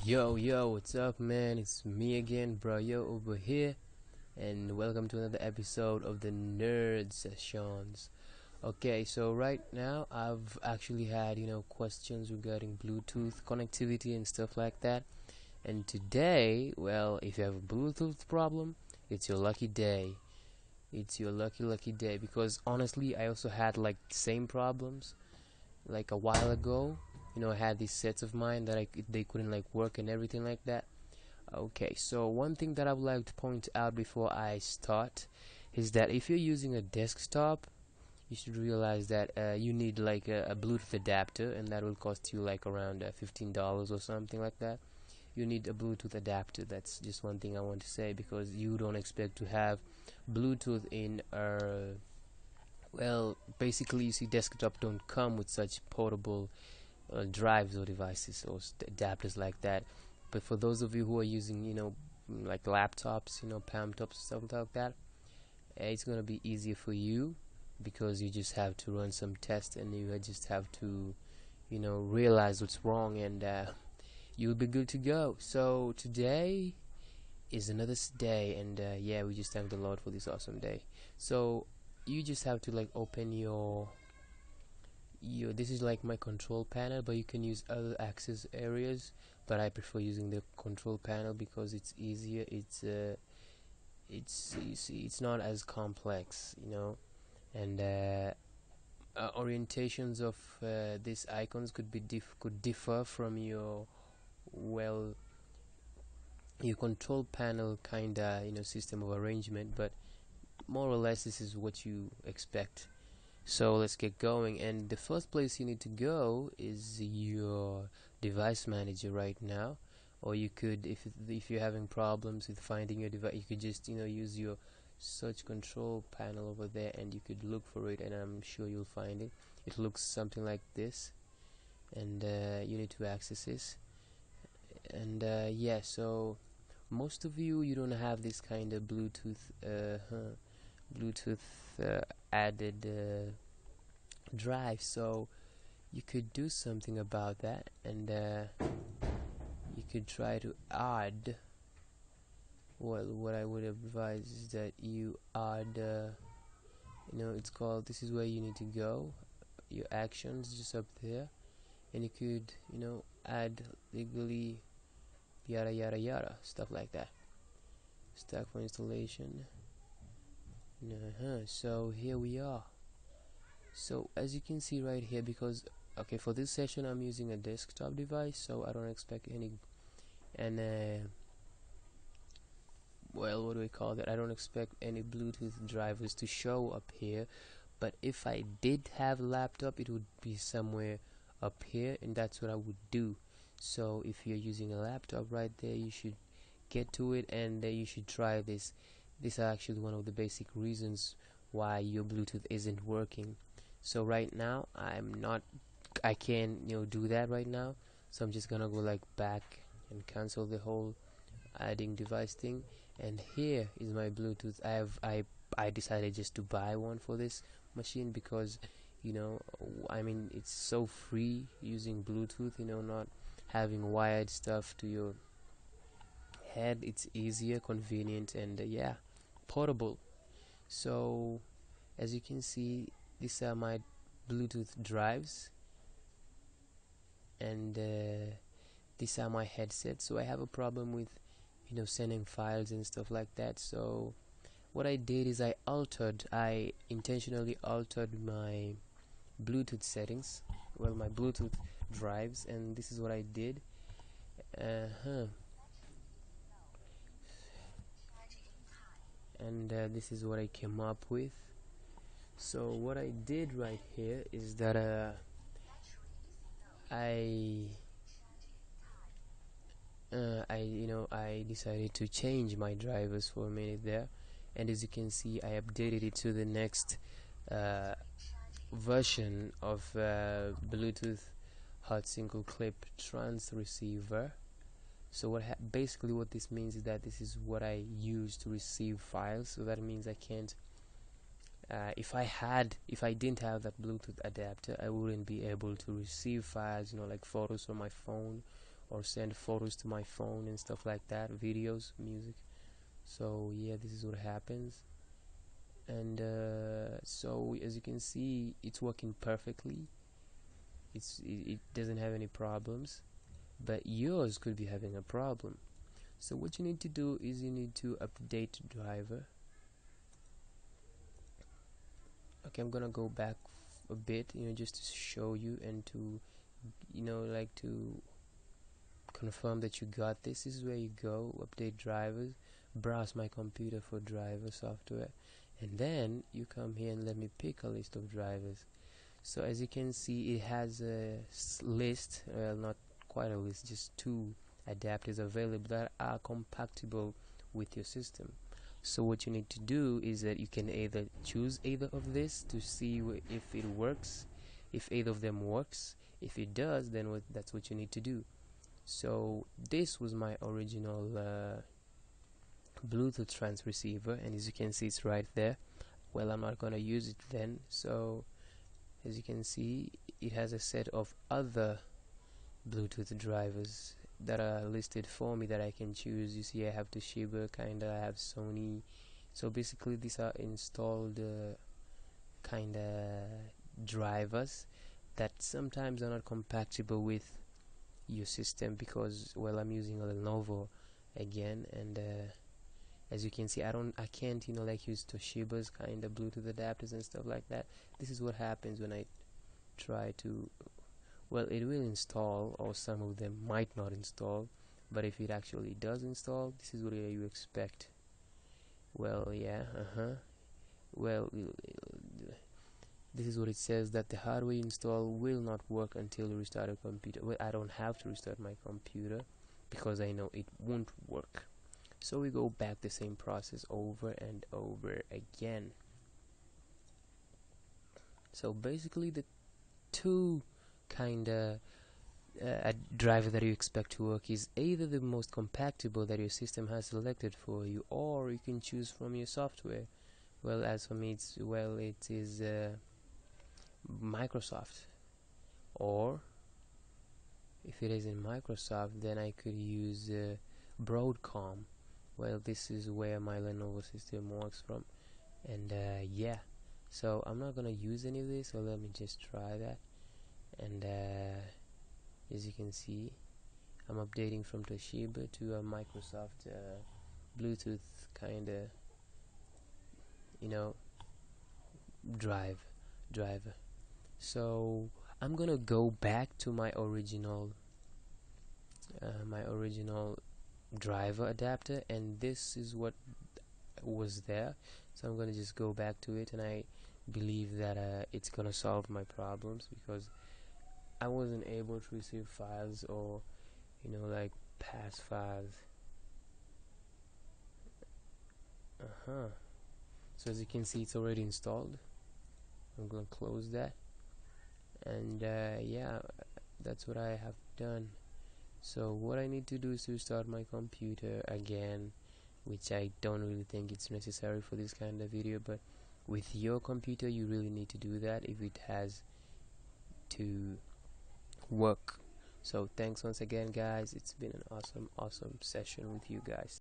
Yo, what's up, man? It's me again, bro. Yo, over here, and welcome to another episode of the Nerd Sessions. Okay, so right now I've actually had questions regarding Bluetooth connectivity and stuff like that. And today, well, if you have a Bluetooth problem, it's your lucky day. It's your lucky day because honestly, I also had like same problems like a while ago. I had these sets of mine that they couldn't like work and everything like that. Okay, so one thing that I would like to point out before I start is that if you're using a desktop, you should realize that you need like a Bluetooth adapter, and that will cost you like around $15 or something like that. You need a Bluetooth adapter. That's just one thing I want to say because you don't expect to have Bluetooth in well, basically, you see, desktop don't come with such portable drives or devices or adapters like that. But for those of you who are using, like laptops, palm tops, stuff like that, it's gonna be easier for you because you just have to run some tests and you just have to, realize what's wrong and you'll be good to go. So today is another day, and yeah, we just thank the Lord for this awesome day. So you just have to like open your this is like my control panel, but you can use other access areas, but I prefer using the control panel because it's easier. It's you see, it's not as complex, and orientations of these icons could differ from well your control panel kinda system of arrangement, but more or less this is what you expect. So let's get going, and the first place you need to go is your device manager right now. Or you could, if you're having problems with finding your device, you could just use your search control panel over there, and you could look for it, and I'm sure you'll find it. It looks something like this, and you need to access this. And yeah, so most of you don't have this kind of Bluetooth added drive, so you could do something about that, and you could try to add, well, what I would advise is that you add it's called, this is where you need to go, your actions just up there, and you could add legally yada yada yada, stuff like that, stack for installation. So here we are. So as you can see right here, because okay, for this session I'm using a desktop device, so I don't expect any, and well, what do we call that, I don't expect any Bluetooth drivers to show up here. But if I did have a laptop, it would be somewhere up here, and that's what I would do. So if you're using a laptop right there, you should get to it, and you should try this. This is actually one of the basic reasons why your Bluetooth isn't working. So right now I can't do that right now, so I'm just gonna go like back and cancel the whole adding device thing. And here is my Bluetooth. I decided just to buy one for this machine because I mean, it's so free using Bluetooth, not having wired stuff to your head. It's easier, convenient, and yeah, portable. So as you can see, these are my Bluetooth drives, and these are my headsets. So I have a problem with sending files and stuff like that. So what I did is I intentionally altered my Bluetooth settings, well, my Bluetooth drives, and this is what I did. uh-huh and this is what I came up with. So what I did right here is that I I decided to change my drivers for a minute there, and as you can see, I updated it to the next uh, version of Bluetooth hot single clip trans receiver. So basically what this means is that this is what I use to receive files. So that means I can't if I didn't have that Bluetooth adapter, I wouldn't be able to receive files, like photos from my phone or send photos to my phone and stuff like that, videos, music. So yeah, this is what happens. And so as you can see, it's working perfectly. It doesn't have any problems, but yours could be having a problem. So what you need to do is you need to update driver. Okay, I'm gonna go back a bit, just to show you and to, like to confirm that you got this. This is where you go, update drivers, browse my computer for driver software, and then you come here and let me pick a list of drivers. So as you can see, it has a list, not quite a list, just 2 adapters available that are compatible with your system. So what you need to do is that you can either choose either of this to see if it works, if either of them works. If it does, then that's what you need to do. So this was my original Bluetooth transceiver, and as you can see, it's right there. Well, I'm not gonna use it then. So as you can see, it has a set of other Bluetooth drivers that are listed for me that I can choose. You see, I have Toshiba, kinda, I have Sony. So basically these are installed kinda drivers that sometimes are not compatible with your system, because, well, I'm using a Lenovo again, and as you can see, I can't like use Toshiba's kind of Bluetooth adapters and stuff like that. This is what happens when I try to, well, it will install, or some of them might not install, but if it actually does install, this is what you expect. Well, yeah, well, this is what it says, that the hardware install will not work until you restart a computer. Well, I don't have to restart my computer because I know it won't work. So we go back the same process over and over again. So basically the 2 kinda a driver that you expect to work is either the most compatible that your system has selected for you, or you can choose from your software. Well, as for me, it is Microsoft, or if it is in Microsoft, then I could use Broadcom. Well, this is where my Lenovo system works from, and yeah, so I'm not gonna use any of this, so let me just try that. And as you can see, I'm updating from Toshiba to a Microsoft Bluetooth kinda, driver. So I'm gonna go back to my original driver adapter, and this is what was there. So I'm gonna just go back to it, and I believe that it's gonna solve my problems, because I wasn't able to receive files, or like pass files. So as you can see, it's already installed. I'm gonna close that, and yeah, that's what I have done. So what I need to do is to restart my computer again, which I don't really think it's necessary for this kind of video, but with your computer you really need to do that if it has to work. So thanks once again, guys. It's been an awesome session with you guys.